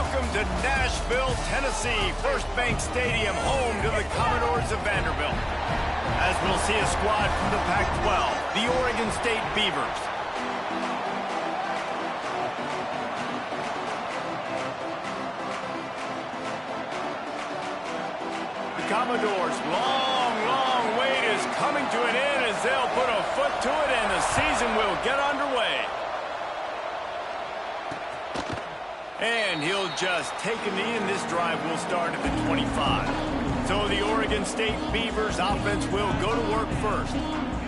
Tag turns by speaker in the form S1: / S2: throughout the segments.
S1: Welcome to Nashville, Tennessee, First Bank Stadium, home to the Commodores of Vanderbilt. As we'll see a squad from the Pac-12, the Oregon State Beavers. The Commodores' long wait is coming to an end as they'll put a foot to it and the season will get underway. And he'll just take a knee, and this drive will start at the 25. So the Oregon State Beavers offense will go to work first.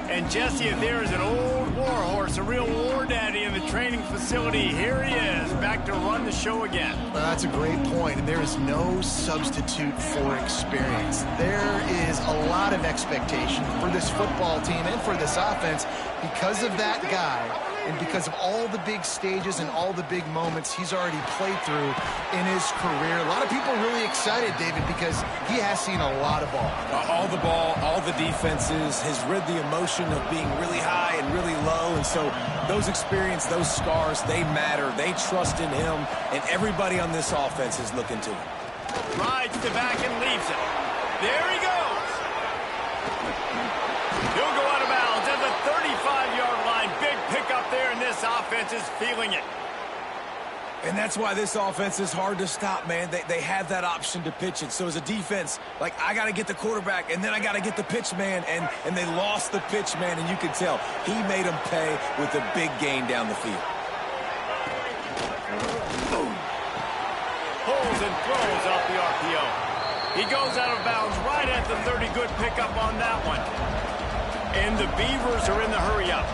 S1: And Jesse, if there is an old war horse, a real war daddy in the training facility, here he is, back to run the show again.
S2: Well, that's a great point, and there is no substitute for experience. There is a lot of expectation for this football team and for this offense because of that guy. And because of all the big stages and all the big moments he's already played through in his career. A lot of people really excited, David, because he has seen a lot of ball.
S3: All the ball, all the defenses, has rid the emotion of being really high and really low. And so those experience, those scars, they matter. They trust in him, and everybody on this offense is looking to him.
S1: Rides the back and leaves it. There he goes. He'll go out of bounds at the 35-yard line. Big pickup there, and this offense is feeling it.
S3: And that's why this offense is hard to stop, man. They have that option to pitch it. So as a defense, like, I got to get the quarterback, and then I got to get the pitch man, and they lost the pitch man, and you can tell he made them pay with a big gain down the field.
S1: Boom. Pulls and throws off the RPO. He goes out of bounds right at the 30. Good pickup on that one. And the Beavers are in the hurry-up.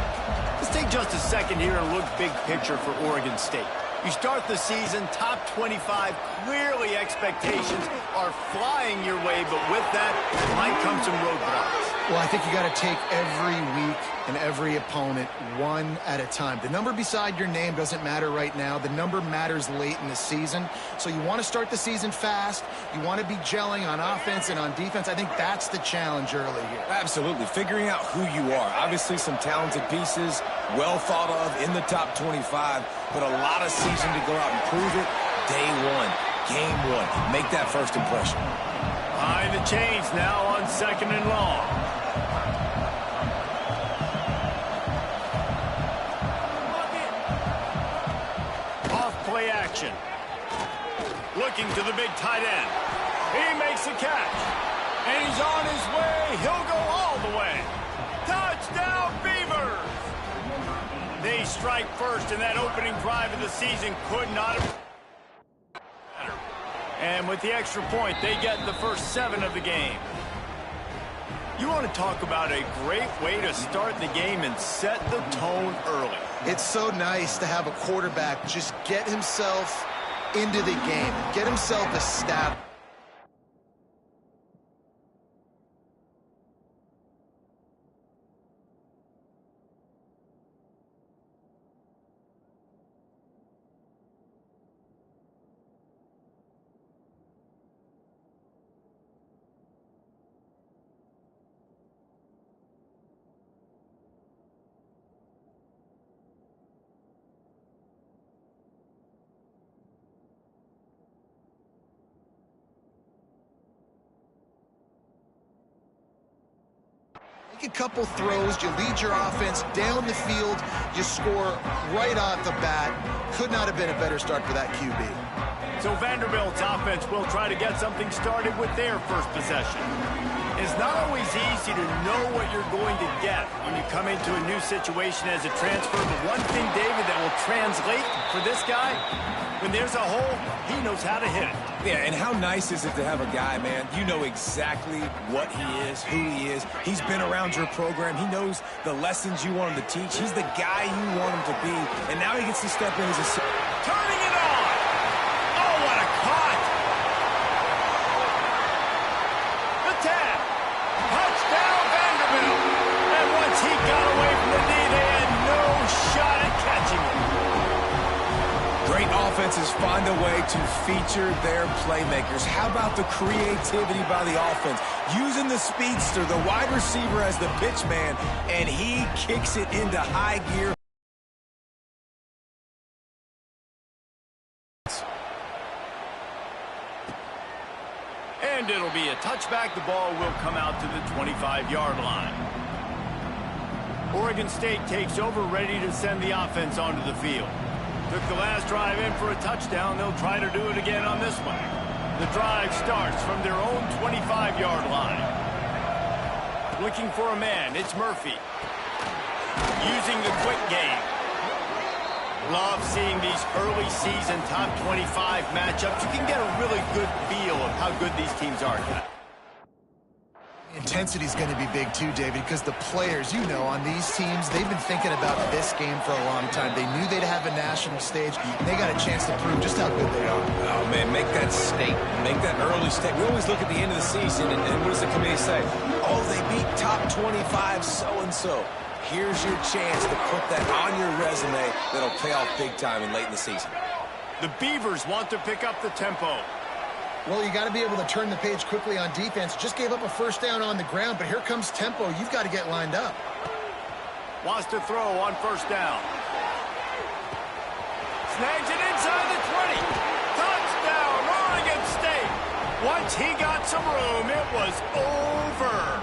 S1: Let's take just a second here and look big picture for Oregon State. You start the season, top 25, clearly expectations are flying your way, but with that might come some roadblocks.
S2: Well, I think you got to take every week and every opponent one at a time. The number beside your name doesn't matter right now. The number matters late in the season. So you want to start the season fast. You want to be gelling on offense and on defense. I think that's the challenge early here.
S3: Absolutely. Figuring out who you are. Obviously some talented pieces, well thought of in the top 25, but a lot of season to go out and prove it. Day one, game one. Make that first impression.
S1: Behind the chains now on 2nd and long. Play action. Looking to the big tight end. He makes a catch. And he's on his way. He'll go all the way. Touchdown, Beavers! They strike first, and that opening drive of the season could not have been better. And with the extra point, they get the first 7 of the game. You want to talk about a great way to start the game and set the tone early.
S2: It's so nice to have a quarterback just get himself into the game, get himself established. A couple throws, you lead your offense down the field, you score right off the bat. Could not have been a better start for that QB.
S1: So Vanderbilt's offense will try to get something started with their first possession. It's not always easy to know what you're going to get when you come into a new situation as a transfer, but one thing, David, that will translate for this guy, when there's a hole, he knows how to hit it.
S3: Yeah, and how nice is it to have a guy, man, you know exactly what he is, who he is. He's been around your program. He knows the lessons you want him to teach. He's the guy you want him to be, and now he gets to step in as a...
S1: Turning it on! Oh, what a cut! The tap! Touchdown, Vanderbilt! And once he got away from the knee, they had no shot at catching him.
S3: Great offenses find a way to feature their playmakers. How about the creativity by the offense? Using the speedster, the wide receiver as the pitch man, and he kicks it into high gear.
S1: And it'll be a touchback. The ball will come out to the 25-yard line. Oregon State takes over, ready to send the offense onto the field. Took the last drive in for a touchdown. They'll try to do it again on this one. The drive starts from their own 25-yard line. Looking for a man, it's Murphy. Using the quick game. Love seeing these early season top 25 matchups. You can get a really good feel of how good these teams are.
S2: Intensity is going to be big too, David, because the players, you know, on these teams, they've been thinking about this game for a long time. They knew they'd have a national stage, and they got a chance to prove just how good they are.
S3: Oh, man, make that statement. Make that early statement. We always look at the end of the season, and what does the committee say? Oh, they beat top 25 so-and-so. Here's your chance to put that on your resume that'll pay off big time and late in the season.
S1: The Beavers want to pick up the tempo.
S2: Well, you got to be able to turn the page quickly on defense. Just gave up a first down on the ground, but here comes tempo. You've got to get lined up.
S1: Wants to throw on first down. Snags it inside the 20. Touchdown, Oregon State. Once he got some room, it was over.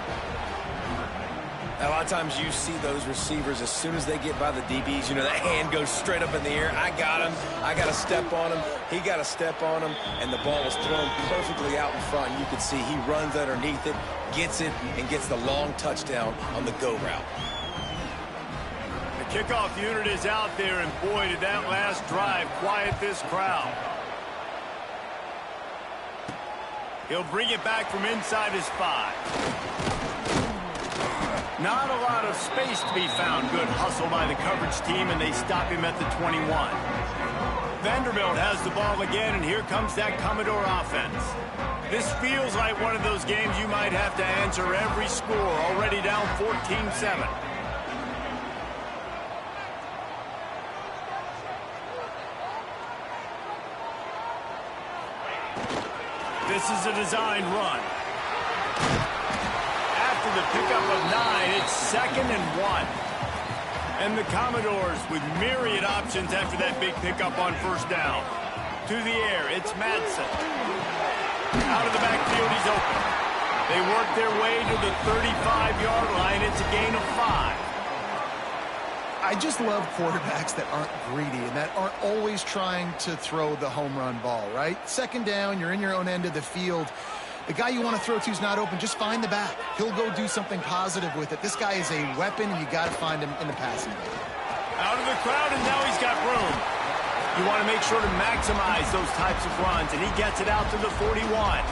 S3: A lot of times you see those receivers, as soon as they get by the DBs, you know, that hand goes straight up in the air. I got him. I got to step on him. He got to step on him. And the ball was thrown perfectly out in front. You can see he runs underneath it, gets it, and gets the long touchdown on the go route.
S1: The kickoff unit is out there, and boy, did that last drive quiet this crowd. He'll bring it back from inside his 5. Not a lot of space to be found. Good hustle by the coverage team, and they stop him at the 21. Vanderbilt has the ball again, and here comes that Commodore offense. This feels like one of those games you might have to answer every score. Already down 14-7. This is a design run. After the pickup of 9, it's 2nd and 1. And the Commodores with myriad options after that big pickup on first down. To the air, it's Madsen. Out of the backfield, he's open. They work their way to the 35-yard line. It's a gain of 5.
S2: I just love quarterbacks that aren't greedy and that aren't always trying to throw the home run ball, right? Second down, you're in your own end of the field. The guy you want to throw to is not open. Just find the back. He'll go do something positive with it. This guy is a weapon, and you got to find him in the passing game.
S1: Out of the crowd, and now he's got room. You want to make sure to maximize those types of runs, and he gets it out to the 41.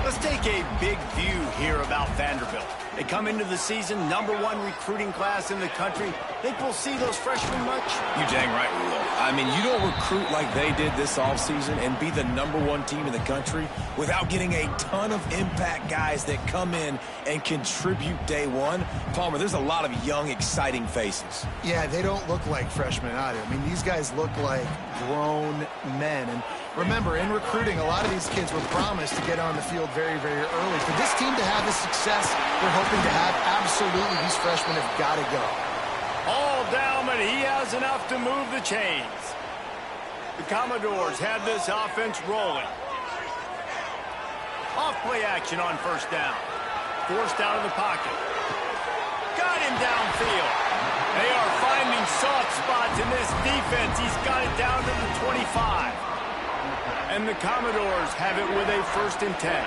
S1: Let's take a big view here about Vanderbilt. They come into the season #1 recruiting class in the country. Think we'll see those freshmen much?
S3: You dang right we will. I mean, you don't recruit like they did this offseason and be the #1 team in the country without getting a ton of impact guys that come in and contribute day one. Palmer, there's a lot of young, exciting faces.
S2: Yeah, they don't look like freshmen either. I mean, these guys look like grown men. And remember, in recruiting, a lot of these kids were promised to get on the field very, very early. For this team to have the success they're hoping to have, absolutely, these freshmen have got to go.
S1: All down, but he has enough to move the chains. The Commodores have this offense rolling. Off-play action on first down. Forced out of the pocket. Got him downfield. They are finding soft spots in this defense. He's got it down to the 25. And the Commodores have it with a 1st and 10.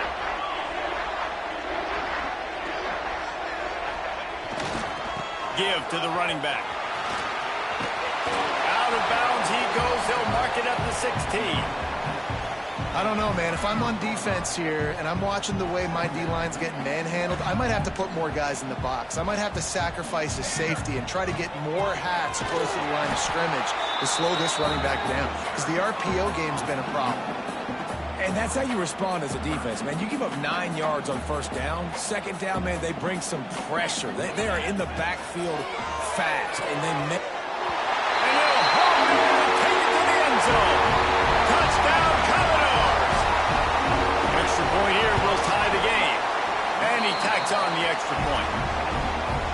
S1: Give to the running back. Out of bounds he goes. They'll mark it up to 16.
S2: I don't know, man. If I'm on defense here and I'm watching the way my D-line's getting manhandled, I might have to put more guys in the box. I might have to sacrifice a safety and try to get more hats close to the line of scrimmage to slow this running back down, because the RPO game's been a problem.
S3: And that's how you respond as a defense, man. You give up 9 yards on first down. Second down, man, they bring some pressure. They are in the backfield fast, and they make...
S1: And they'll hold it and take it to the end zone. Touchdown, Commodores. Extra point here will tie the game. And he tacks on the extra point.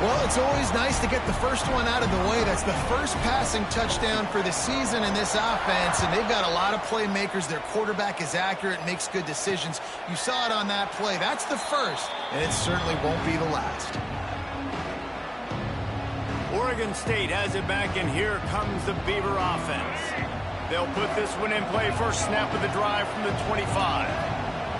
S2: Well, it's It's always nice to get the first one out of the way. That's the first passing touchdown for the season in this offense, and they've got a lot of playmakers. Their quarterback is accurate, makes good decisions. You saw it on that play. That's the first, and it certainly won't be the last.
S1: Oregon State has it back, and here comes the Beaver offense. They'll put this one in play. First snap of the drive from the 25.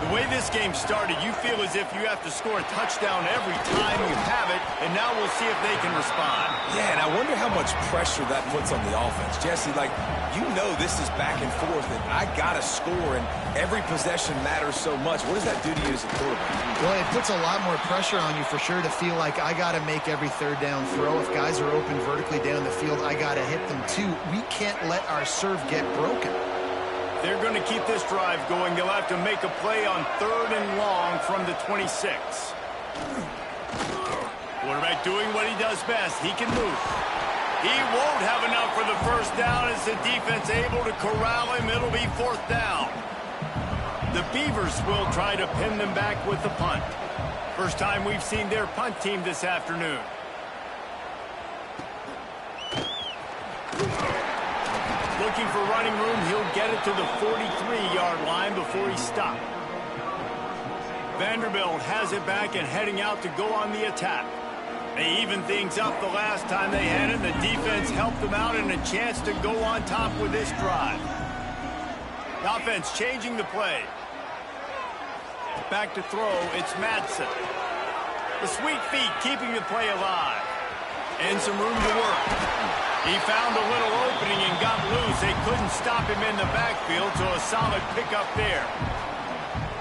S1: The way this game started, you feel as if you have to score a touchdown every time you have it, and now we'll see if they can respond.
S3: Yeah, and I wonder how much pressure that puts on the offense. Jesse, like, you know this is back and forth, and I got to score, and every possession matters so much. What does that do to you as a quarterback?
S2: Well, it puts a lot more pressure on you for sure to feel like I got to make every third down throw. If guys are open vertically down the field, I got to hit them too. We can't let our serve get broken.
S1: They're going to keep this drive going. They'll have to make a play on 3rd and long from the 26. Quarterback doing what he does best. He can move. He won't have enough for the first down as the defense able to corral him. It'll be 4th down. The Beavers will try to pin them back with the punt. First time we've seen their punt team this afternoon. Looking for running room, he'll get it to the 43-yard line before he stopped. Vanderbilt has it back and heading out to go on the attack. They evened things up the last time they had it. The defense helped them out and a chance to go on top with this drive. The offense changing the play. Back to throw, it's Madsen. The sweet feet keeping the play alive. And some room to work. He found a little opening and got loose. They couldn't stop him in the backfield, so a solid pickup there.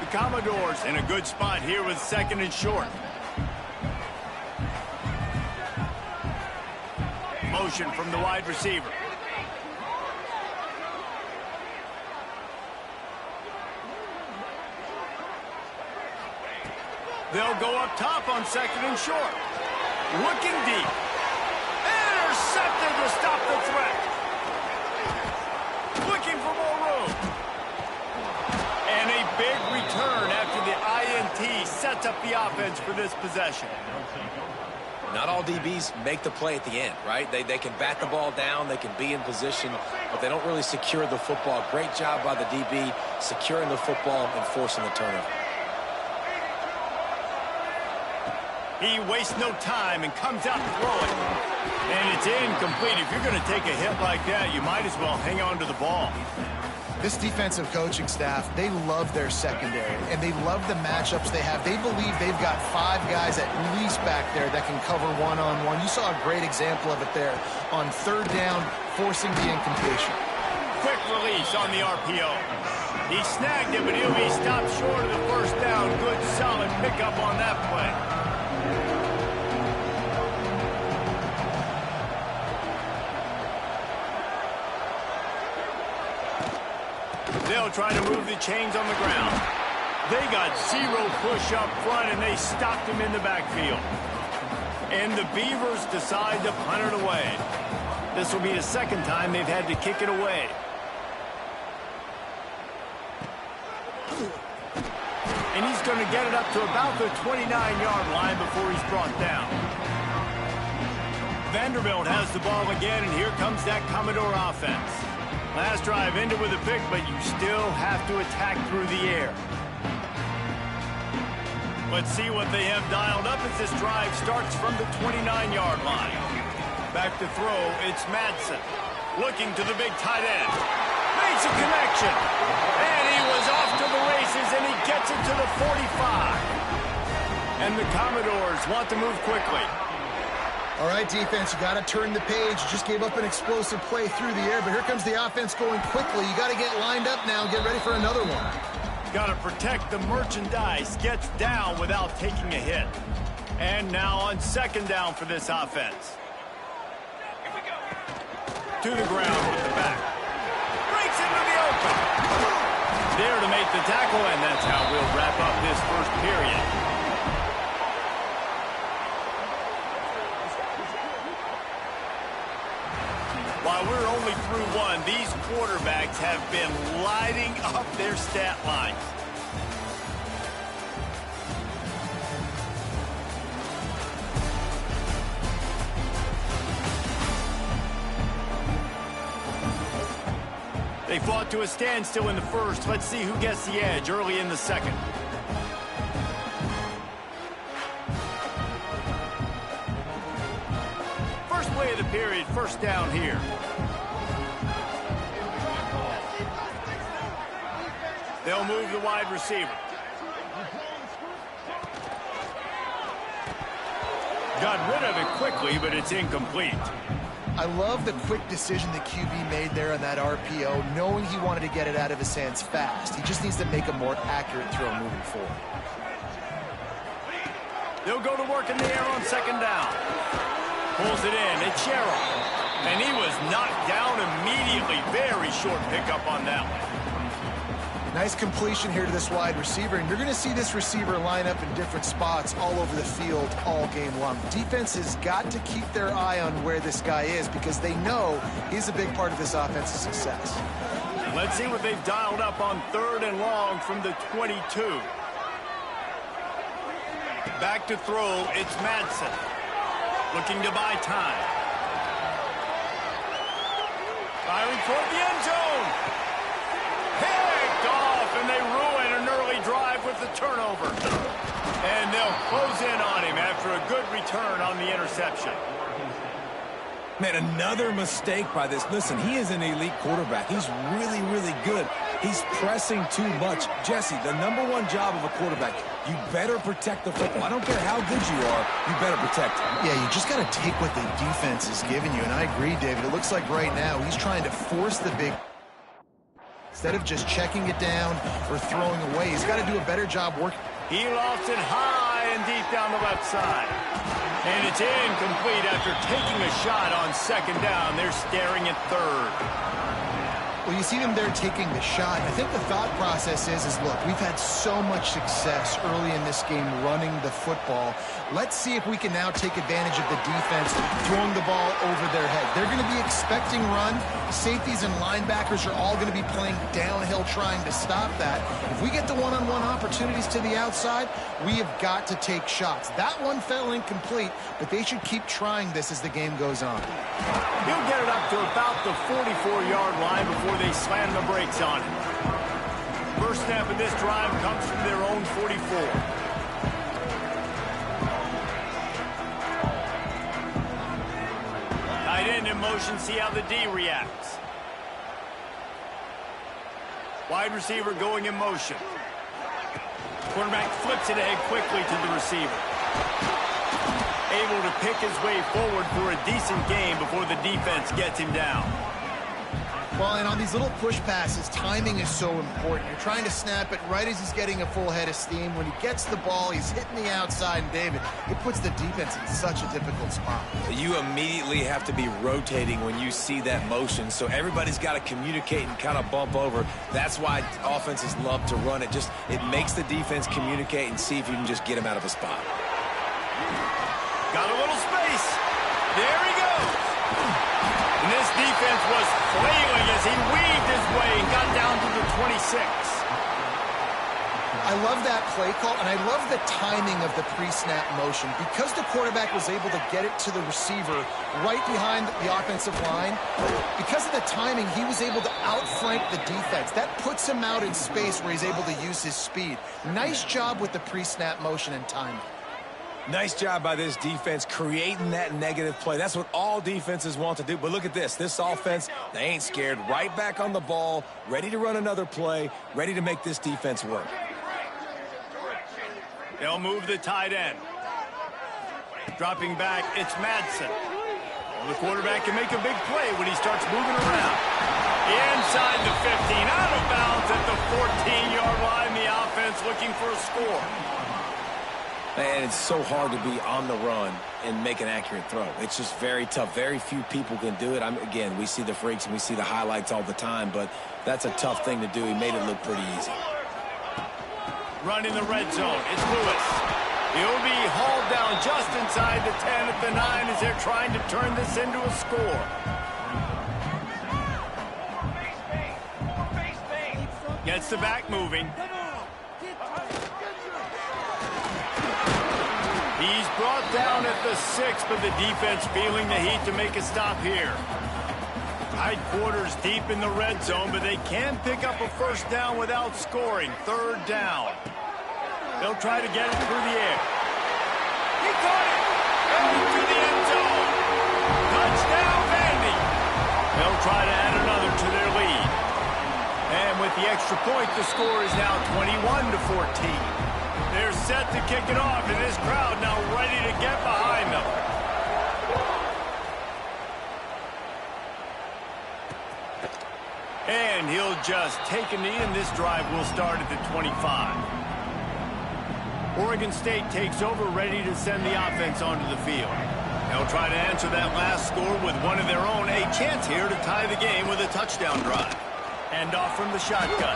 S1: The Commodores in a good spot here with 2nd and short. Motion from the wide receiver. They'll go up top on 2nd and short. Looking deep. Intercepted to stop the threat. Looking for more room. And a big return after the INT sets up the offense for this possession.
S3: Not all DBs make the play at the end, right? They can bat the ball down, they can be in position, but they don't really secure the football. Great job by the DB securing the football and forcing the turnover.
S1: He wastes no time and comes out throwing. And it's incomplete. If you're going to take a hit like that, you might as well hang on to the ball.
S2: This defensive coaching staff, they love their secondary, and they love the matchups they have. They believe they've got 5 guys at least back there that can cover one-on-one. You saw a great example of it there on 3rd down, forcing the incompletion.
S1: Quick release on the RPO. He snagged it, but he'll be stopped short of the first down. Good, solid pickup on that play. They'll try to move the chains on the ground. They got 0 push up front, and they stopped him in the backfield. And the Beavers decide to punt it away. This will be the 2nd time they've had to kick it away. And he's going to get it up to about the 29-yard line before he's brought down. Vanderbilt has the ball again, and here comes that Commodore offense. Last drive ended with a pick, but you still have to attack through the air. Let's see what they have dialed up as this drive starts from the 29-yard line. Back to throw, it's Madsen. Looking to the big tight end. Makes a connection. And he was off to the races, and he gets it to the 45. And the Commodores want to move quickly.
S2: All right, defense, you got to turn the page. You just gave up an explosive play through the air, but here comes the offense going quickly. You got to get lined up now and get ready for another one.
S1: Got to protect the merchandise. Gets down without taking a hit. And now on 2nd down for this offense. To the ground with the back. Breaks into the open. There to make the tackle, and that's how we'll wrap up this first period. While we're only through one, these quarterbacks have been lighting up their stat lines. They fought to a standstill in the first. Let's see who gets the edge early in the second. First play of the period, first down here. They'll move the wide receiver. Got rid of it quickly, but it's incomplete.
S2: I love the quick decision the QB made there on that RPO, knowing he wanted to get it out of his hands fast. He just needs to make a more accurate throw moving forward.
S1: They'll go to work in the air on second down. Pulls it in. It's Sherrill. And he was knocked down immediately. Very short pickup on that one.
S2: Nice completion here to this wide receiver, and you're going to see this receiver line up in different spots all over the field all game long. Defense has got to keep their eye on where this guy is because they know he's a big part of this offense's success.
S1: Let's see what they've dialed up on 3rd and long from the 22. Back to throw, it's Madsen. Looking to buy time. Firing toward the end zone. Picked off, and they ruin an early drive with the turnover. And they'll close in on him after a good return on the interception.
S3: Man, another mistake by this. Listen, he is an elite quarterback. He's really, really good. He's pressing too much. Jesse, the #1 job of a quarterback, you better protect the football. I don't care how good you are, you better protect it.
S2: Yeah, you just got to take what the defense is giving you, and I agree, David. It looks like right now he's trying to force the big... Instead of just checking it down or throwing away, he's got to do a better job working.
S1: He lofts it high and deep down the left side. And it's incomplete after taking a shot on second down. They're staring at 3rd.
S2: Well, you see them there taking the shot. I think the thought process is look, we've had so much success early in this game running the football. Let's see if we can now take advantage of the defense throwing the ball over their head. They're going to be expecting run. Safeties and linebackers are all going to be playing downhill trying to stop that. If we get the one-on-one opportunities to the outside, we have got to take shots. That one fell incomplete, but they should keep trying this as the game goes on.
S1: He'll get it up to about the 44-yard line before they slam the brakes on it. First snap of this drive comes from their own 44. Tight end in motion, see how the D reacts. Wide receiver going in motion. Quarterback flips it ahead quickly to the receiver. Able to pick his way forward for a decent gain before the defense gets him down.
S2: Well, and on these little push passes, timing is so important. You're trying to snap it right as he's getting a full head of steam. When he gets the ball, he's hitting the outside, and David, it puts the defense in such a difficult spot.
S3: You immediately have to be rotating when you see that motion, so everybody's got to communicate and kind of bump over. That's why offenses love to run it. It makes the defense communicate and see if you can just get him out of a spot.
S1: Got a little space. There he goes. And this defense was flailing as he weaved his way and got down to the 26.
S2: I love that play call, and I love the timing of the pre-snap motion. Because the quarterback was able to get it to the receiver right behind the offensive line, because of the timing, he was able to outflank the defense. That puts him out in space where he's able to use his speed. Nice job with the pre-snap motion and timing.
S3: Nice job by this defense creating that negative play. That's what all defenses want to do. But look at this. This offense, they ain't scared. Right back on the ball, ready to run another play, ready to make this defense work.
S1: They'll move the tight end. Dropping back, it's Madsen. Well, the quarterback can make a big play when he starts moving around. Inside the 15, out of bounds at the 14-yard line. The offense looking for a score.
S3: And it's so hard to be on the run and make an accurate throw. It's just very tough. Very few people can do it. Again, we see the freaks and we see the highlights all the time, but that's a tough thing to do. He made it look pretty easy.
S1: Run in the red zone. It's Lewis. He'll be hauled down just inside the 10 at the 9 as they're trying to turn this into a score. Gets the back moving. He's brought down at the 6, but the defense feeling the heat to make a stop here. Tight quarters deep in the red zone, but they can pick up a first down without scoring. Third down. They'll try to get it through the air. He caught it! Into the end zone. Touchdown, Vandy. They'll try to add another to their lead. And with the extra point, the score is now 21-14. They're set to kick it off, and this crowd now ready to get behind them. And he'll just take a knee, and this drive will start at the 25. Oregon State takes over, ready to send the offense onto the field. They'll try to answer that last score with one of their own. A chance here to tie the game with a touchdown drive. And off from the shotgun.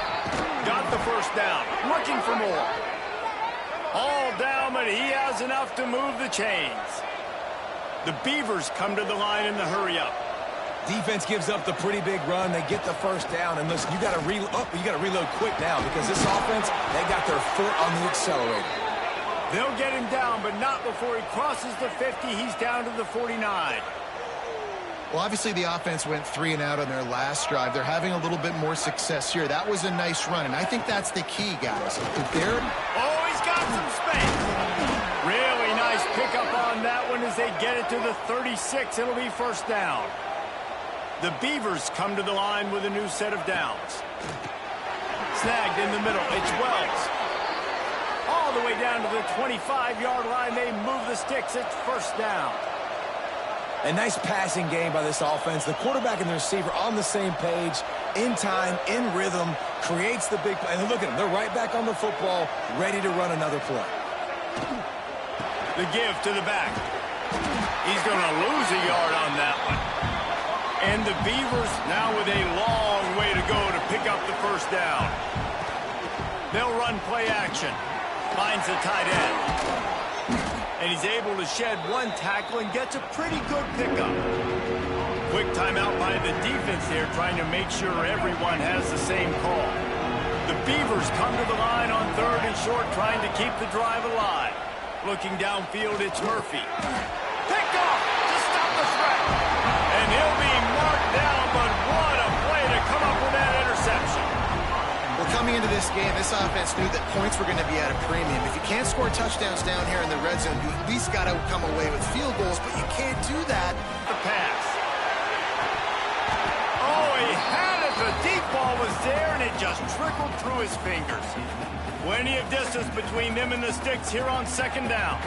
S1: Got the first down. Looking for more. All down, but he has enough to move the chains. The Beavers come to the line in the hurry-up.
S3: Defense gives up the pretty big run. They get the first down. And listen, you got to reload quick now because this offense, they got their foot on the accelerator.
S1: They'll get him down, but not before he crosses the 50. He's down to the 49.
S2: Well, obviously the offense went 3 and out on their last drive. They're having a little bit more success here. That was a nice run, and I think that's the key, guys. If they're...
S1: Oh, he's got some space. Really nice pickup on that one as they get it to the 36. It'll be first down. The Beavers come to the line with a new set of downs. Snagged in the middle. It's Wells. All the way down to the 25-yard line. They move the sticks. It's first down.
S3: A nice passing game by this offense. The quarterback and the receiver on the same page, in time, in rhythm, creates the big play. And look at them. They're right back on the football, ready to run another play.
S1: The give to the back. He's going to lose a yard on that one. And the Beavers now with a long way to go to pick up the first down. They'll run play action. Finds the tight end. And he's able to shed one tackle and gets a pretty good pickup. Quick timeout by the defense there, trying to make sure everyone has the same call. The Beavers come to the line on 3rd and short, trying to keep the drive alive. Looking downfield, it's Murphy. Pick off to stop the threat. And he'll be marked down, but what a play to come up with that interception.
S2: Well, coming into this game, this offense knew that points were going to be at a premium. If you can't score touchdowns down here in the red zone, you at least got to come away with field goals, but you can't do that.
S1: The pass. Oh, he had it. The deep ball was there, and it just trickled through his fingers. Plenty of distance between them and the sticks here on 2nd down.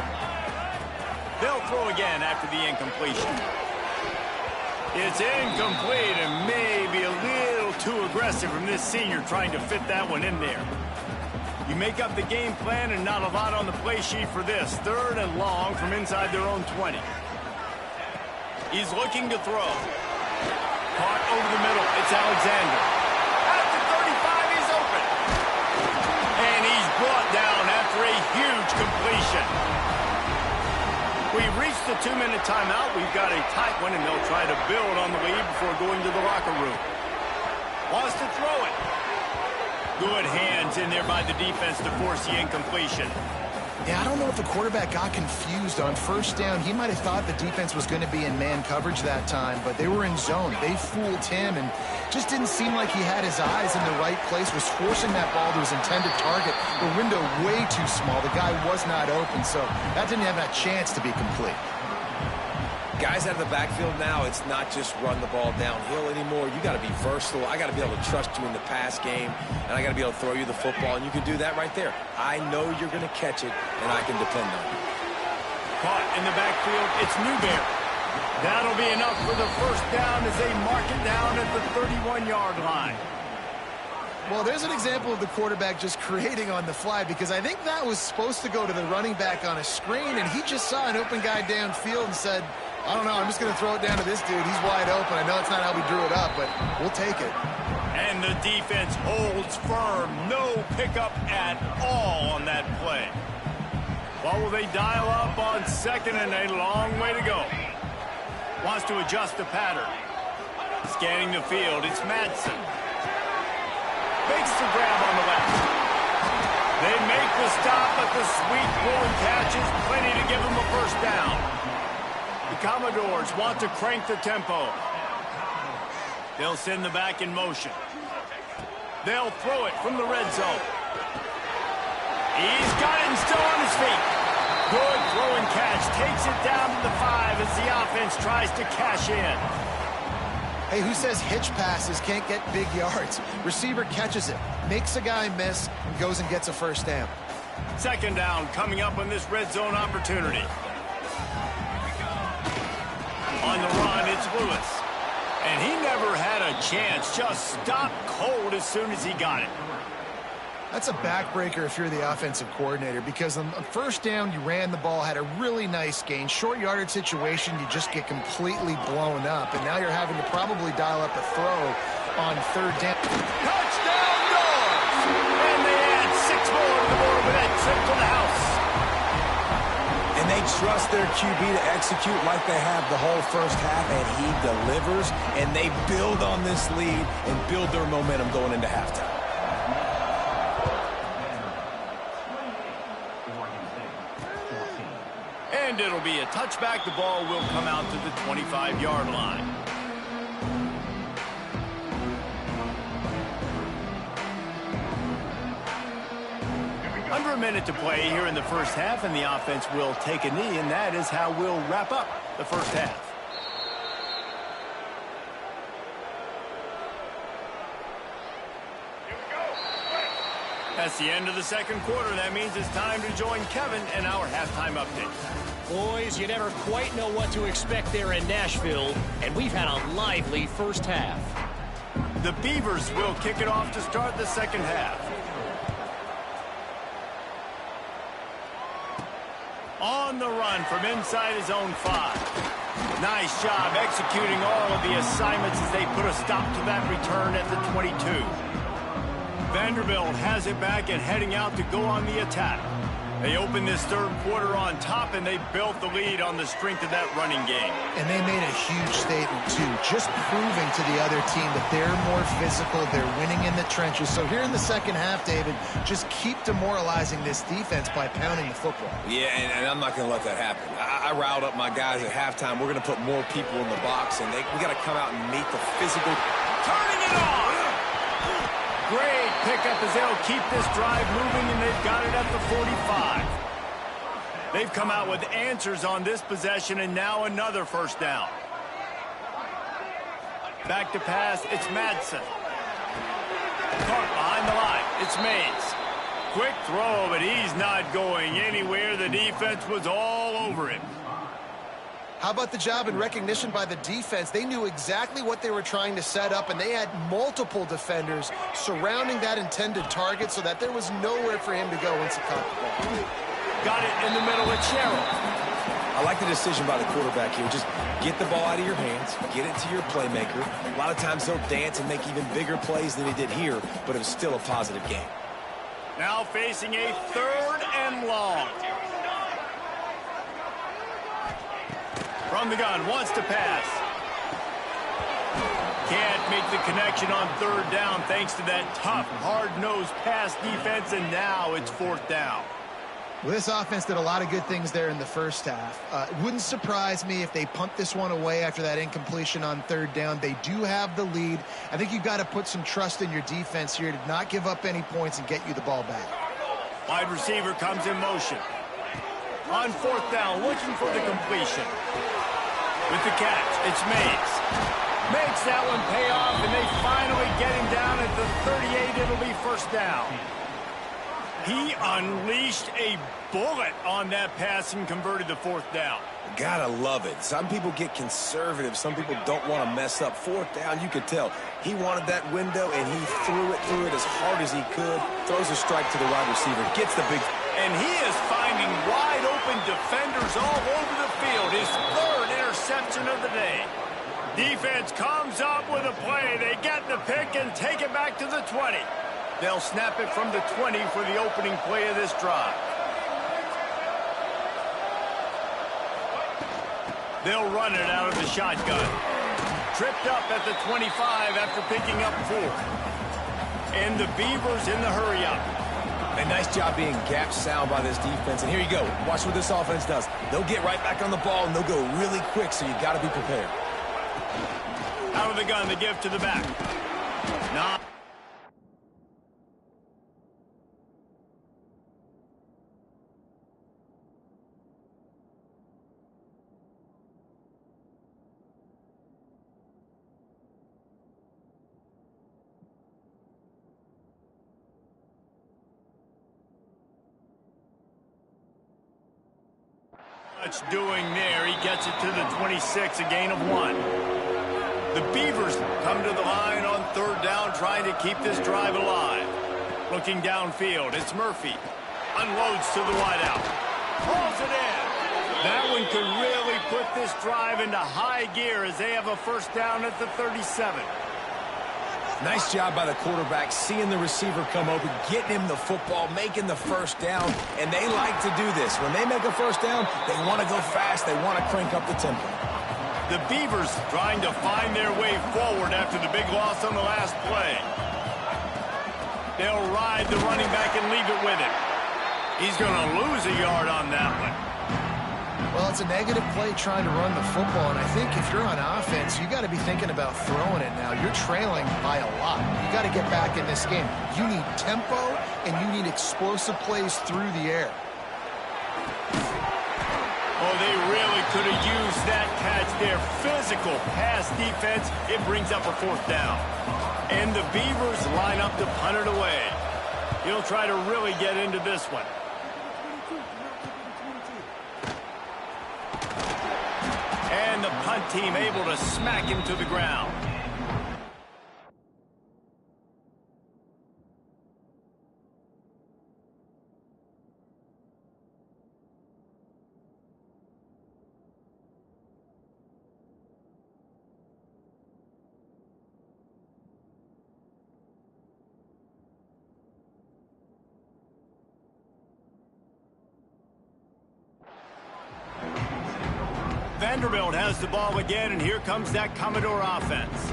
S1: They'll throw again after the incompletion. It's incomplete and maybe a little too aggressive from this senior trying to fit that one in there. You make up the game plan and not a lot on the play sheet for this. 3rd and long from inside their own 20. He's looking to throw. Caught over the middle. It's Alexander. At the 35, he's open. And he's brought down after a huge completion. We've reached the 2-minute timeout. We've got a tight one, and they'll try to build on the lead before going to the locker room. Wants to throw it. Good hands in there by the defense to force the incompletion.
S2: Yeah, I don't know if the quarterback got confused on 1st down. He might have thought the defense was going to be in man coverage that time, but they were in zone. They fooled him, and just didn't seem like he had his eyes in the right place, was forcing that ball to his intended target. The window way too small. The guy was not open, so that didn't have a chance to be complete.
S3: Guys out of the backfield now, it's not just run the ball downhill anymore. You got to be versatile. I got to be able to trust you in the pass game, and I got to be able to throw you the football, and you can do that right there. I know you're going to catch it, and I can depend on it.
S1: Caught in the backfield, it's Newberry. That'll be enough for the first down as they mark it down at the 31-yard line.
S2: Well, there's an example of the quarterback just creating on the fly, because I think that was supposed to go to the running back on a screen, and he just saw an open guy downfield and said, I don't know, I'm just going to throw it down to this dude. He's wide open. I know it's not how we drew it up, but we'll take it.
S1: And the defense holds firm. No pickup at all on that play. What will they dial up on 2nd and a long way to go? Wants to adjust the pattern. Scanning the field, it's Madsen. Makes the grab on the left. They make the stop, but the sweet pull and catch is plenty to give them a first down. The Commodores want to crank the tempo. They'll send the back in motion. They'll throw it from the red zone. He's got it and still on his feet. Good throw and catch. Takes it down to the 5 as the offense tries to cash in.
S2: Hey, who says hitch passes can't get big yards? Receiver catches it, makes a guy miss, and goes and gets a first down.
S1: Second down coming up on this red zone opportunity. On the run, it's Lewis. And he never had a chance. Just stopped cold as soon as he got it.
S2: That's a backbreaker if you're the offensive coordinator, because on first down, you ran the ball, had a really nice gain. Short yardage situation, you just get completely blown up. And now you're having to probably dial up a throw on third down.
S1: Touchdown, Dogs! And they add 6 more to the board with that trip to the house.
S3: And they trust their QB to execute like they have the whole first half, and he delivers. And they build on this lead and build their momentum going into halftime.
S1: And it'll be a touchback. The ball will come out to the 25-yard line. Under a minute to play here in the first half, and the offense will take a knee, and that is how we'll wrap up the first half. That's the end of the second quarter. That means it's time to join Kevin in our halftime update.
S4: Boys, you never quite know what to expect there in Nashville, and we've had a lively first half.
S1: The Beavers will kick it off to start the second half. On the run from inside his own 5. Nice job executing all of the assignments as they put a stop to that return at the 22. Vanderbilt has it back and heading out to go on the attack. They opened this third quarter on top, and they built the lead on the strength of that running game.
S2: And they made a huge statement, too, just proving to the other team that they're more physical, they're winning in the trenches. So here in the second half, David, just keep demoralizing this defense by pounding the football.
S3: Yeah, and I'm not going to let that happen. I riled up my guys at halftime. We're going to put more people in the box, and we got to come out and meet the physical.
S1: Turning it on! Great pickup as they'll keep this drive moving, and they've got it at the 45. They've come out with answers on this possession, and now another first down. Back to pass, it's Madsen. Caught behind the line, it's Mays. Quick throw, but he's not going anywhere. The defense was all over him.
S2: How about the job and recognition by the defense? They knew exactly what they were trying to set up, and they had multiple defenders surrounding that intended target so that there was nowhere for him to go once he caught the ball.
S1: Got it in the middle with Sherrill.
S3: I like the decision by the quarterback here. Just get the ball out of your hands, get it to your playmaker. A lot of times he'll dance and make even bigger plays than he did here, but it was still a positive game.
S1: Now facing a 3rd and long. From the gun, wants to pass. Can't make the connection on 3rd down thanks to that tough, hard-nosed pass defense, and now it's 4th down.
S2: Well, this offense did a lot of good things there in the first half. It wouldn't surprise me if they punt this one away after that incompletion on 3rd down. They do have the lead. I think you've got to put some trust in your defense here to not give up any points and get you the ball back.
S1: Wide receiver comes in motion. On 4th down, looking for the completion. With the catch, it's Mays. Makes that one pay off, and they finally get him down at the 38. It'll be first down. He unleashed a bullet on that pass and converted the 4th down.
S3: Gotta love it. Some people get conservative. Some people don't want to mess up. 4th down, you could tell. He wanted that window, and he threw it as hard as he could. Throws a strike to the wide receiver. Gets the big...
S1: And he is finding wide-open defenders all over the field. His 3rd interception of the day. Defense comes up with a play. They get the pick and take it back to the 20. They'll snap it from the 20 for the opening play of this drive. They'll run it out of the shotgun. Tripped up at the 25 after picking up 4. And the Beavers in the hurry-up.
S3: A nice job being gap sound by this defense. And here you go. Watch what this offense does. They'll get right back on the ball, and they'll go really quick, so you got to be prepared.
S1: Out of the gun, the give to the back. Not. Much doing there. He gets it to the 26, a gain of 1. The Beavers come to the line on third down, trying to keep this drive alive. Looking downfield, it's Murphy. Unloads to the wideout. Pulls it in. That one could really put this drive into high gear as they have a first down at the 37.
S3: Nice job by the quarterback, seeing the receiver come open, getting him the football, making the first down, and they like to do this. When they make a first down, they want to go fast, they want to crank up the tempo.
S1: The Beavers trying to find their way forward after the big loss on the last play. They'll ride the running back and leave it with him. He's going to lose a yard on that one.
S2: Well, it's a negative play trying to run the football, and I think if you're on offense, you got to be thinking about throwing it now. You're trailing by a lot. You got to get back in this game. You need tempo, and you need explosive plays through the air.
S1: Oh, they really could have used that catch there. Physical pass defense. It brings up a fourth down. And the Beavers line up to punt it away. He'll try to really get into this one. And the punt team able to smack him to the ground. Vanderbilt has the ball again, and here comes that Commodore offense.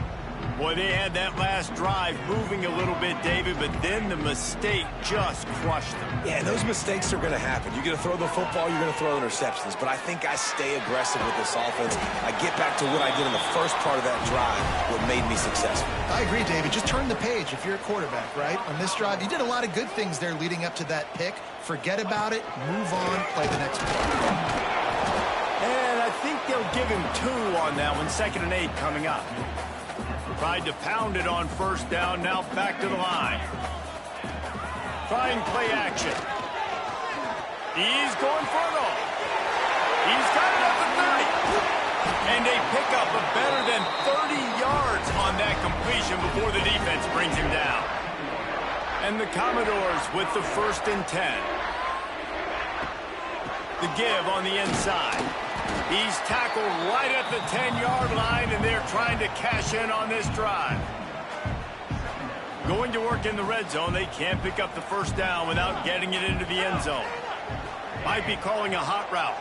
S1: Boy, they had that last drive moving a little bit, David, but then the mistake just crushed them.
S3: Yeah, those mistakes are going to happen. You're going to throw the football, you're going to throw interceptions, but I think I stay aggressive with this offense. I get back to what I did in the first part of that drive, what made me successful.
S2: I agree, David. Just turn the page if you're a quarterback, right? On this drive, you did a lot of good things there leading up to that pick. Forget about it, move on, play the next play.
S1: And I think they'll give him 2 on that one. 2nd and 8 coming up. Tried to pound it on first down. Now back to the line. Trying play action. He's going for it all. He's got it up to 30. And they pick up a better than 30 yards on that completion before the defense brings him down. And the Commodores with the 1st and 10. The give on the inside. He's tackled right at the 10-yard line, and they're trying to cash in on this drive. Going to work in the red zone. They can't pick up the first down without getting it into the end zone. Might be calling a hot route.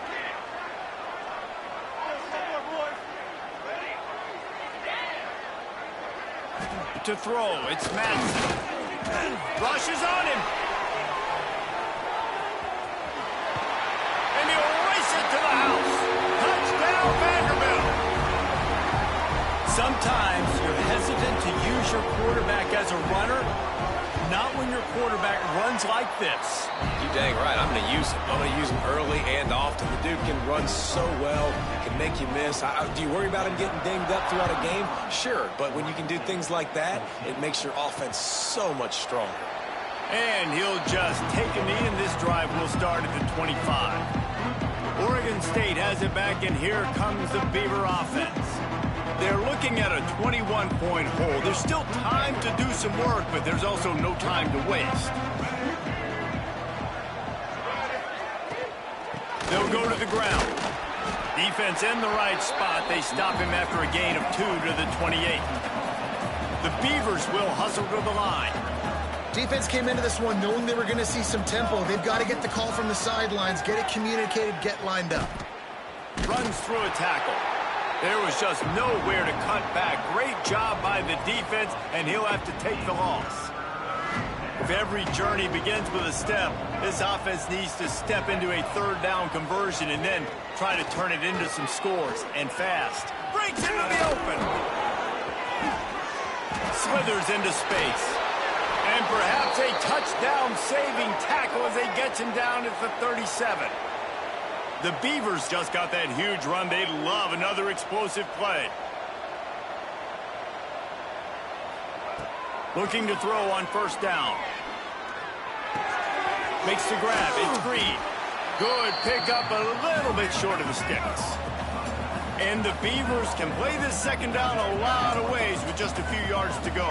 S1: To throw, it's Madsen. Rushes on him. And he'll race it to the house. Touchdown, Vanderbilt. Sometimes you're hesitant to use your quarterback as a runner. Not when your quarterback runs like this.
S3: You're dang right. I'm going to use him. I'm going to use him early and often. The dude can run so well, can make you miss. Do you worry about him getting dinged up throughout a game? Sure, but when you can do things like that, it makes your offense so much stronger.
S1: And he'll just take a knee, and this drive will start at the 25. Oregon State has it back, and here comes the Beaver offense. They're looking at a 21-point hole. There's still time to do some work, but there's also no time to waste. They'll go to the ground. Defense in the right spot. They stop him after a gain of 2 to the 28. The Beavers will hustle to the line.
S2: Defense came into this one knowing they were going to see some tempo. They've got to get the call from the sidelines, get it communicated, get lined up.
S1: Runs through a tackle. There was just nowhere to cut back. Great job by the defense, and he'll have to take the loss. If every journey begins with a step, this offense needs to step into a 3rd down conversion and then try to turn it into some scores, and fast. Breaks into the open. slithers into space. And perhaps a touchdown-saving tackle as they get him down at the 37. The Beavers just got that huge run. They love another explosive play. Looking to throw on first down. Makes the grab. It's Green. Good pickup, a little bit short of the sticks. And the Beavers can play this second down a lot of ways with just a few yards to go.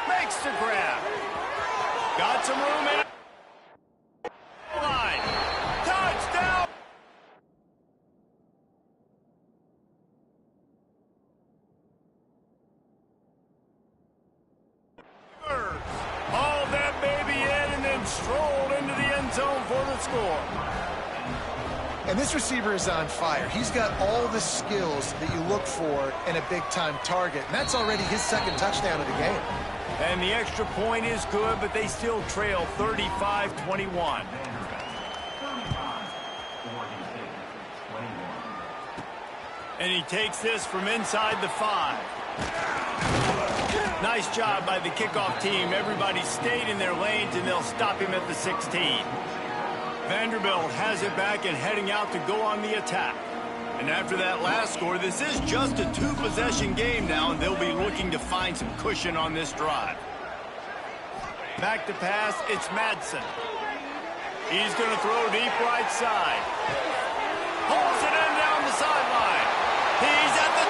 S1: Makes the grab. Got some room in. Line. Touchdown. Hauled that baby in and then strolled into the end zone for the score.
S2: And this receiver is on fire. He's got all the skills that you look for in a big-time target. And that's already his second touchdown of the game.
S1: And the extra point is good, but they still trail 35-21. And he takes this from inside the 5. Nice job by the kickoff team. Everybody stayed in their lanes, and they'll stop him at the 16. Vanderbilt has it back and heading out to go on the attack. And after that last score, this is just a 2-possession game now, and they'll be looking to find some cushion on this drive. Back to pass, it's Madsen. He's going to throw deep right side. Pulls it in down the sideline. He's at the...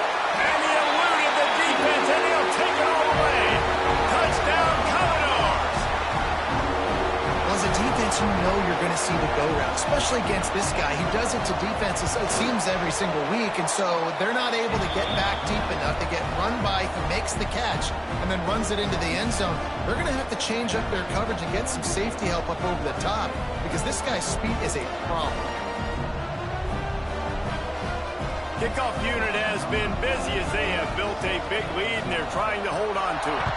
S1: and he eluded the defense, and he'll take it all the way. Touchdown, Commodores!
S2: Well, as a defense, you know you're going to see the go route, especially against this guy. He does it to defenses, it seems, every single week, and so they're not able to get back deep enough. They get run by, he makes the catch, and then runs it into the end zone. They're going to have to change up their coverage and get some safety help up over the top, because this guy's speed is a problem.
S1: Kickoff unit has been busy as they have built a big lead, and they're trying to hold on to it.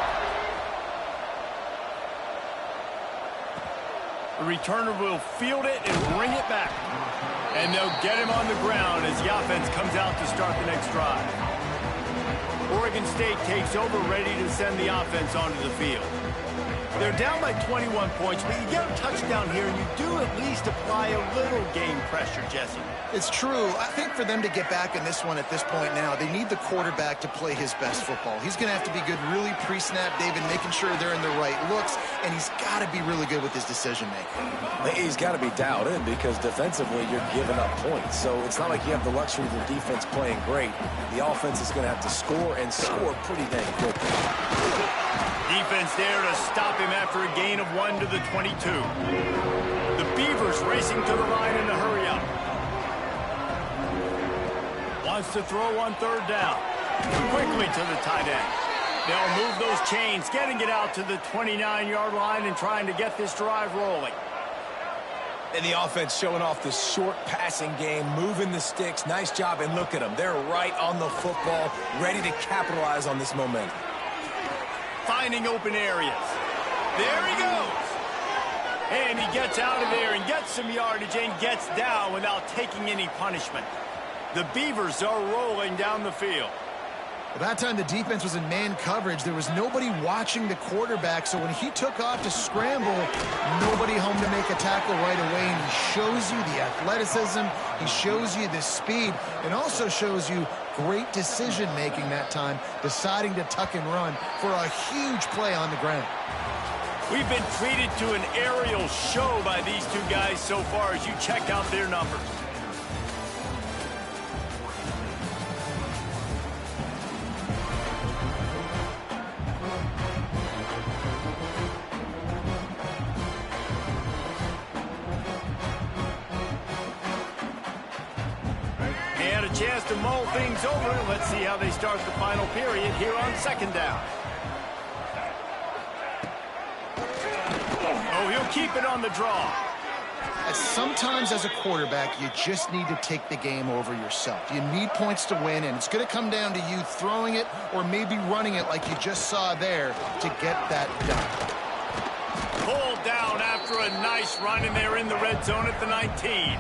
S1: The returner will field it and bring it back. And they'll get him on the ground as the offense comes out to start the next drive. Oregon State takes over, ready to send the offense onto the field. They're down by 21 points, but you get a touchdown here, and you do at least apply a little game pressure, Jesse.
S2: It's true. I think for them to get back in this one at this point now, they need the quarterback to play his best football. He's going to have to be good really pre-snap, David, making sure they're in the right looks, and he's got to be really good with his decision-making.
S3: He's got to be dialed in because defensively you're giving up points. So it's not like you have the luxury of the defense playing great. The offense is going to have to score and score pretty dang quickly.
S1: Defense there to stop him after a gain of 1 to the 22. The Beavers racing to the line in a hurry up. Wants to throw on third down. Quickly to the tight end. They'll move those chains, getting it out to the 29-yard line and trying to get this drive rolling.
S3: And the offense showing off the short passing game, moving the sticks. Nice job, and look at them. They're right on the football, ready to capitalize on this momentum.
S1: Finding open areas. There he goes. And he gets out of there and gets some yardage and gets down without taking any punishment. The Beavers are rolling down the field.
S2: Well, that time the defense was in man coverage. There was nobody watching the quarterback, so when he took off to scramble, nobody home to make a tackle right away, and he shows you the athleticism, he shows you the speed, and also shows you great decision-making that time, deciding to tuck and run for a huge play on the ground.
S1: We've been treated to an aerial show by these two guys so far as you check out their numbers. Chance to mull things over. Let's see how they start the final period here on second down. Oh, he'll keep it on the draw.
S2: Sometimes as a quarterback, you just need to take the game over yourself. You need points to win, and it's going to come down to you throwing it or maybe running it like you just saw there to get that done.
S1: Pulled down after a nice run, and they're in the red zone at the 19.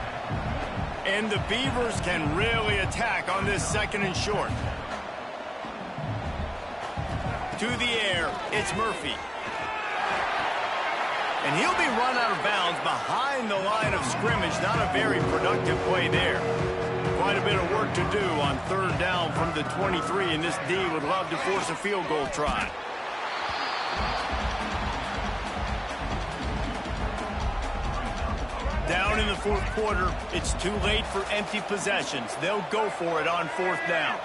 S1: And the Beavers can really attack on this second and short. to the air. It's Murphy. And he'll be run out of bounds behind the line of scrimmage. Not a very productive play there. Quite a bit of work to do on third down from the 23, and this D would love to force a field goal try. Down in the fourth quarter, it's too late for empty possessions. They'll go for it on fourth down.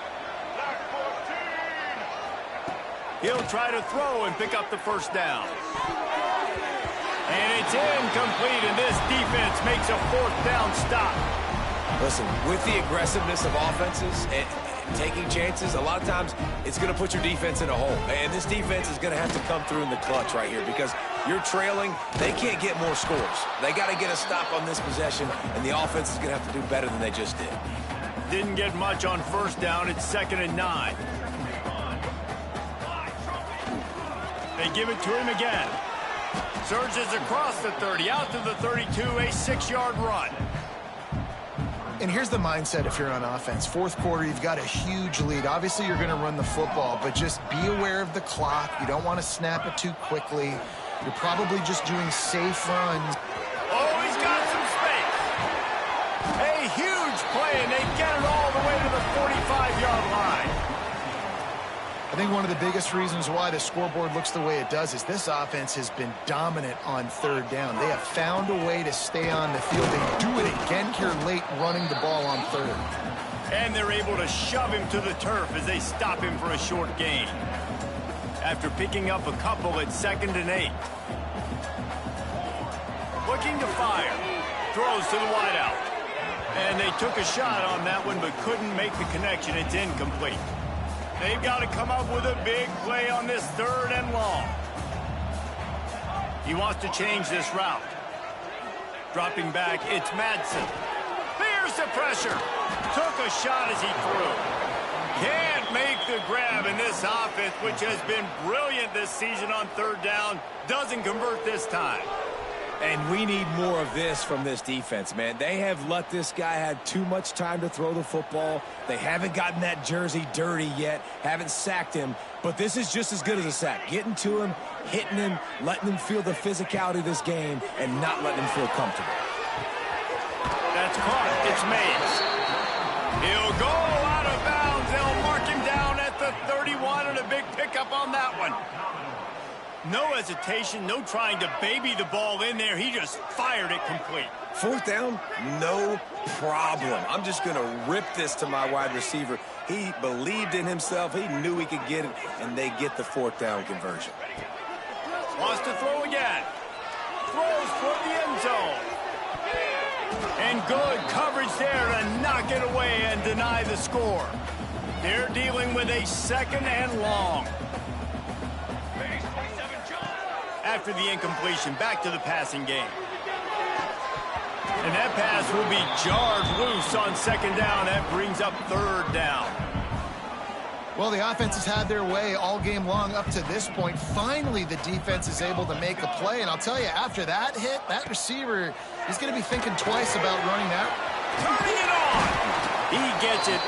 S1: He'll try to throw and pick up the first down. And it's incomplete, and this defense makes a fourth down stop.
S3: Listen, with the aggressiveness of offenses and taking chances, a lot of times it's going to put your defense in a hole. And this defense is going to have to come through in the clutch right here because you're trailing. They can't get more scores. They got to get a stop on this possession, and the offense is going to have to do better than they just did.
S1: Didn't get much on first down. It's 2nd and 9. They give it to him again. Surges across the 30, out to the 32, a 6-yard run.
S2: And here's the mindset if you're on offense. Fourth quarter, you've got a huge lead. Obviously, you're going to run the football, but just be aware of the clock. You don't want to snap it too quickly. You're probably just doing safe runs.
S1: Oh, he's got some space. A huge play, and they get it all the way to the 45-yard line.
S2: I think one of the biggest reasons why the scoreboard looks the way it does is this offense has been dominant on third down. They have found a way to stay on the field. They do it again here late, running the ball on third.
S1: And they're able to shove him to the turf as they stop him for a short gain. After picking up a couple at 2nd and 8. Looking to fire. Throws to the wideout. And they took a shot on that one but couldn't make the connection. It's incomplete. They've got to come up with a big play on this 3rd and long. He wants to change this route. Dropping back, it's Madsen. There's the pressure. Took a shot as he threw. Can't make the grab, and this offense, which has been brilliant this season on third down, doesn't convert this time.
S3: And we need more of this from this defense, man. They have let this guy have too much time to throw the football. They haven't gotten that jersey dirty yet, haven't sacked him. But this is just as good as a sack. Getting to him, hitting him, letting him feel the physicality of this game, and not letting him feel comfortable.
S1: That's caught. It's Mays. He'll go out of bounds. They'll mark him down at the 31, and a big pickup on that one. No hesitation, no trying to baby the ball in there. He just fired it complete.
S3: Fourth down, no problem. I'm just going to rip this to my wide receiver. He believed in himself. He knew he could get it, and they get the fourth down conversion.
S1: Wants to throw again. Throws toward the end zone. And good coverage there to knock it away and deny the score. They're dealing with a 2nd and long. After the incompletion, back to the passing game. And that pass will be jarred loose on 2nd down. That brings up 3rd down.
S2: Well, the offense has had their way all game long up to this point. Finally, the defense is able to make a play. And I'll tell you, after that hit, that receiver, he's going to be thinking twice about running that.
S1: Turning it on! He gets it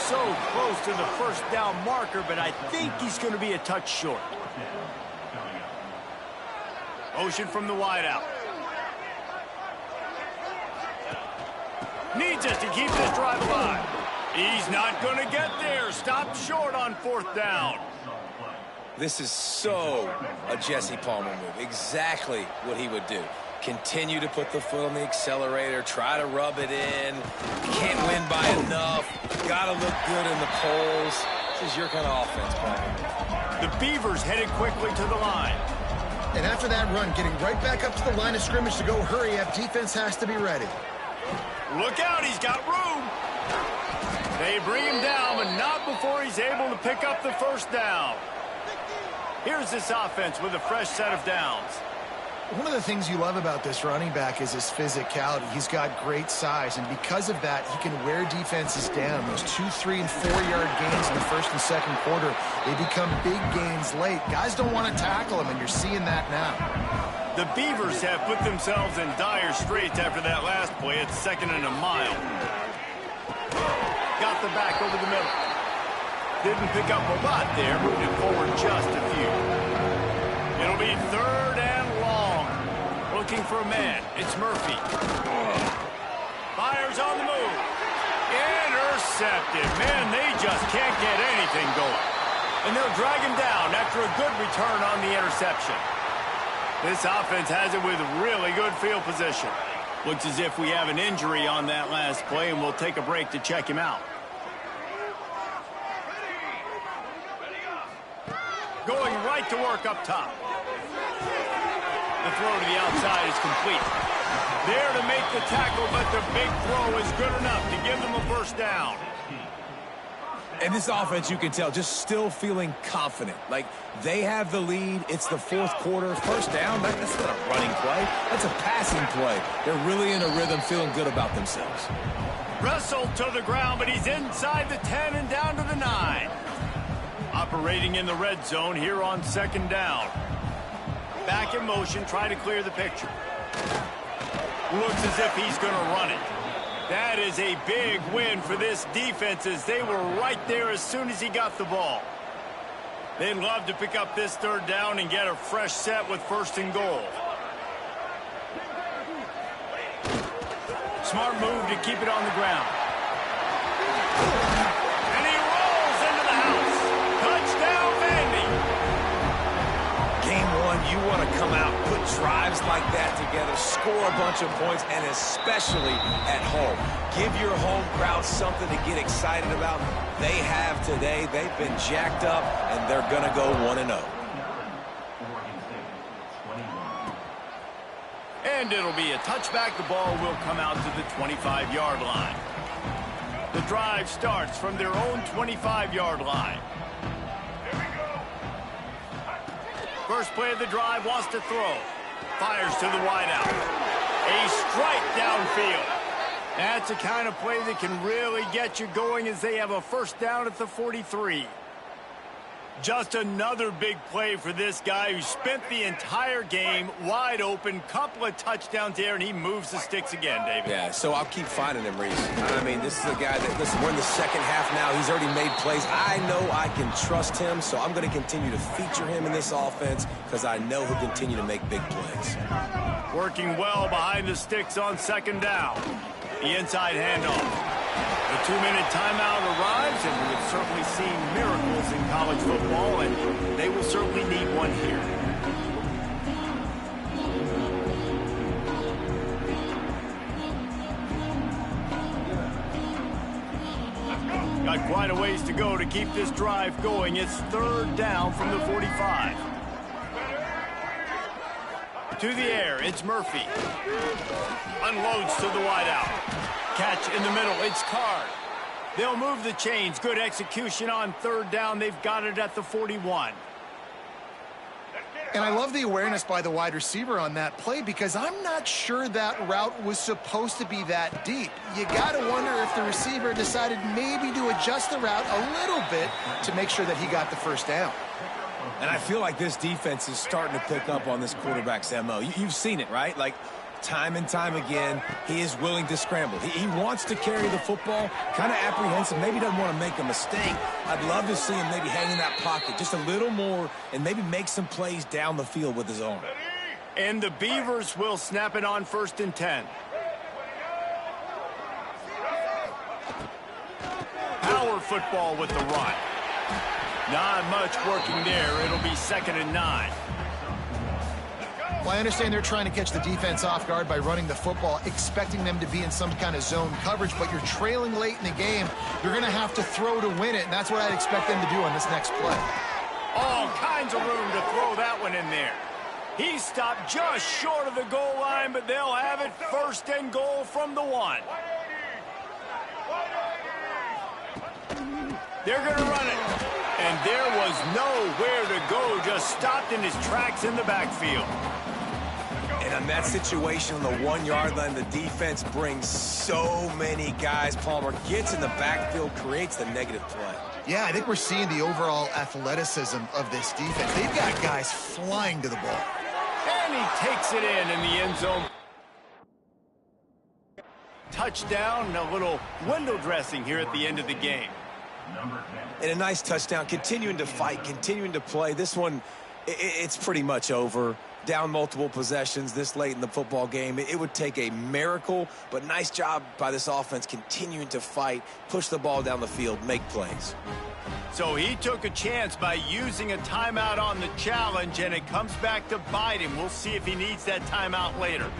S1: so close to the first down marker, but I think he's going to be a touch short. Motion from the wideout. Needs it to keep this drive alive. He's not going to get there. Stopped short on 4th down.
S3: This is so a Jesse Palmer move. Exactly what he would do. Continue to put the foot on the accelerator. Try to rub it in. Can't win by enough. Got to look good in the polls. This is your kind of offense, Palmer.
S1: The Beavers headed quickly to the line.
S2: And after that run, getting right back up to the line of scrimmage to go hurry up, defense has to be ready.
S1: Look out, he's got room. They bring him down, but not before he's able to pick up the first down. Here's this offense with a fresh set of downs.
S2: One of the things you love about this running back is his physicality. He's got great size, and because of that, he can wear defenses down. Those 2-, 3-, and 4-yard gains in the first and second quarter, they become big gains late. Guys don't want to tackle him, and you're seeing that now.
S1: The Beavers have put themselves in dire straits after that last play. It's 2nd and a mile. Got the back over the middle. Didn't pick up a lot there, moved it forward just a few. It'll be 3rd and long. Looking for a man. It's Murphy. Fires on the move. Intercepted. Man, they just can't get anything going. And they'll drag him down after a good return on the interception. This offense has it with really good field position. Looks as if we have an injury on that last play, and we'll take a break to check him out. Going right to work up top. The throw to the outside is complete. There to make the tackle, but the big throw is good enough to give them a first down.
S3: And this offense, you can tell, just still feeling confident. Like, they have the lead. It's the 4th quarter. First down, that's not a running play. That's a passing play. They're really in a rhythm, feeling good about themselves.
S1: Wrestled to the ground, but he's inside the 10 and down to the 9. Operating in the red zone here on 2nd down. Back in motion, trying to clear the picture. Looks as if he's going to run it. That is a big win for this defense, as they were right there as soon as he got the ball. They'd love to pick up this 3rd down and get a fresh set with 1st and goal. Smart move to keep it on the ground. And he rolls into the house. Touchdown, vandy.
S3: Game 1, you want to come out, put drives like that together, score a bunch of points, and especially at home. Give your home crowd something to get excited about. They have today. They've been jacked up, and they're going to go 1-0.
S1: And it'll be a touchback. The ball will come out to the 25-yard line. The drive starts from their own 25-yard line. First play of the drive, wants to throw. Fires to the wideout. A strike downfield. That's the kind of play that can really get you going, as they have a first down at the 43. Just another big play for this guy who spent the entire game wide open. Couple of touchdowns there, and he moves the sticks again, David.
S3: Yeah, so I'll keep finding him, Reese. I mean, this is a guy that, listen, we're in the 2nd half now. He's already made plays. I know I can trust him, so I'm going to continue to feature him in this offense because I know he'll continue to make big plays.
S1: Working well behind the sticks on 2nd down. The inside handoff. The 2-minute timeout arrives, and we have certainly seen miracles in college football, and they will certainly need one here. Got quite a ways to go to keep this drive going. It's 3rd down from the 45. To the air, it's Murphy. Unloads to the wideout. Catch in the middle, it's Card. They'll move the chains. Good execution on 3rd down. They've got it at the 41.
S2: And I love the awareness by the wide receiver on that play, because I'm not sure that route was supposed to be that deep. You got to wonder if the receiver decided maybe to adjust the route a little bit to make sure that he got the first down.
S3: And I feel like this defense is starting to pick up on this quarterback's MO. You've seen it, right? Like, time and time again, he is willing to scramble. He wants to carry the football, kind of apprehensive, maybe doesn't want to make a mistake. I'd love to see him maybe hang in that pocket just a little more and maybe make some plays down the field with his arm.
S1: And the Beavers will snap it on 1st and 10. Power football with the run. Not much working there. It'll be 2nd and 9.
S2: Well, I understand they're trying to catch the defense off guard by running the football, expecting them to be in some kind of zone coverage, but you're trailing late in the game. You're going to have to throw to win it, and that's what I'd expect them to do on this next play.
S1: All kinds of room to throw that one in there. He stopped just short of the goal line, but they'll have it 1st and goal from the 1. They're going to run it. And there was nowhere to go, just stopped in his tracks in the backfield.
S3: And on that situation on the 1-yard line, the defense brings so many guys. Palmer gets in the backfield, creates the negative play.
S2: Yeah, I think we're seeing the overall athleticism of this defense. They've got guys flying to the ball.
S1: And he takes it in the end zone. Touchdown, a little window dressing here at the end of the game.
S3: And a nice touchdown, continuing to fight, continuing to play. This one, it's pretty much over. Down multiple possessions this late in the football game. It would take a miracle, but nice job by this offense continuing to fight, push the ball down the field, make plays.
S1: So he took a chance by using a timeout on the challenge, and it comes back to bite him. We'll see if he needs that timeout later.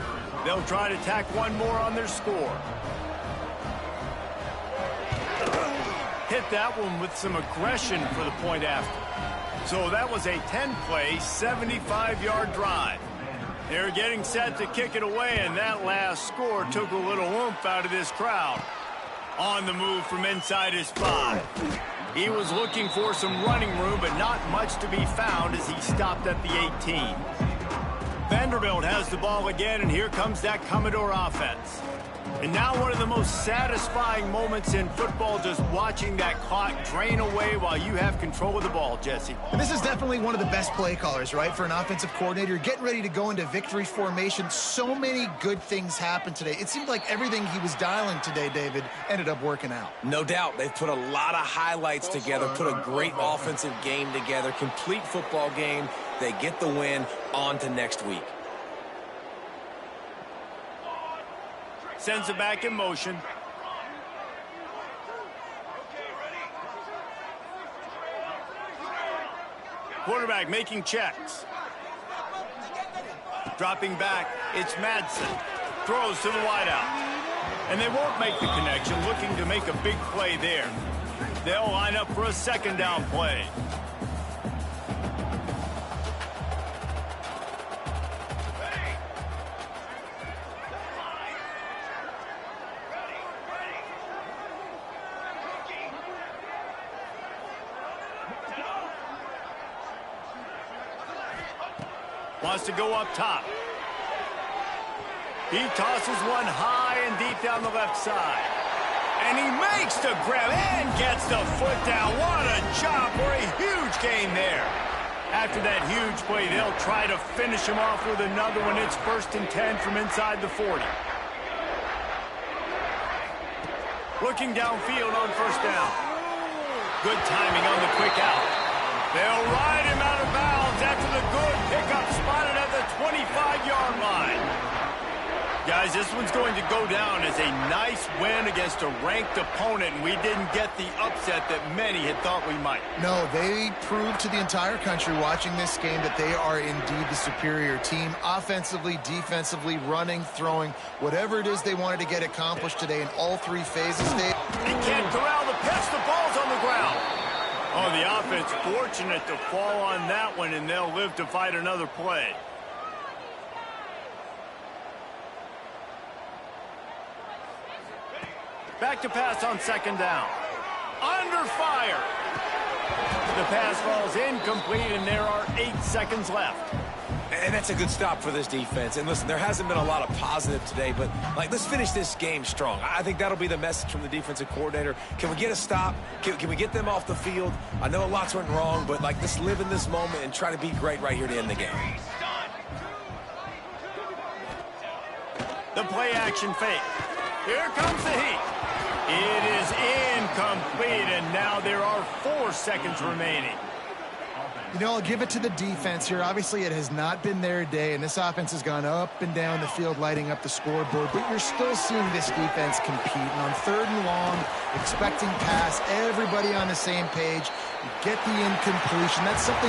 S1: They'll try to tack one more on their score. Hit that one with some aggression for the point after. So that was a 10-play, 75-yard drive. They're getting set to kick it away, and that last score took a little oomph out of this crowd. On the move from inside his 5. He was looking for some running room, but not much to be found as he stopped at the 18. Vanderbilt has the ball again, and here comes that Commodore offense. And now one of the most satisfying moments in football, just watching that clock drain away while you have control of the ball, Jesse.
S2: And this is definitely one of the best play callers, right, for an offensive coordinator. Getting ready to go into victory formation. So many good things happened today. It seemed like everything he was dialing today, David, ended up working out.
S3: No doubt. They've put a lot of highlights together, put a great offensive game together, complete football game. They get the win. On to next week.
S1: Sends it back in motion. Quarterback making checks. Dropping back, it's Madsen. Throws to the wideout. And they won't make the connection, looking to make a big play there. They'll line up for a second down play. Wants to go up top. He tosses one high and deep down the left side. And he makes the grab and gets the foot down. What a job for a huge gain there. After that huge play, they'll try to finish him off with another one. It's 1st and 10 from inside the 40. Looking downfield on 1st down. Good timing on the quick out. They'll ride him out of bounds after the good pickup spotted at the 25-yard line. Guys, this one's going to go down as a nice win against a ranked opponent, and we didn't get the upset that many had thought we might.
S2: No, they proved to the entire country watching this game that they are indeed the superior team. Offensively, defensively, running, throwing, whatever it is they wanted to get accomplished today in all 3 phases.
S1: He can't corral the pitch. The ball's on the ground. Oh, the offense fortunate to fall on that one, and they'll live to fight another play. Back to pass on 2nd down. Under fire. The pass falls incomplete, and there are 8 seconds left.
S3: And that's a good stop for this defense. And listen, there hasn't been a lot of positive today, but let's finish this game strong. I think that'll be the message from the defensive coordinator. Can we get a stop? Can we get them off the field? I know a lot's went wrong, but let's live in this moment and try to be great right here to end the game.
S1: The play action fake. Here comes the heat. It is incomplete, and now there are 4 seconds remaining.
S2: You know, I'll give it to the defense here. Obviously, it has not been their day, and this offense has gone up and down the field, lighting up the scoreboard. But you're still seeing this defense compete. And on 3rd and long, expecting pass, everybody on the same page. You get the incompletion. That's something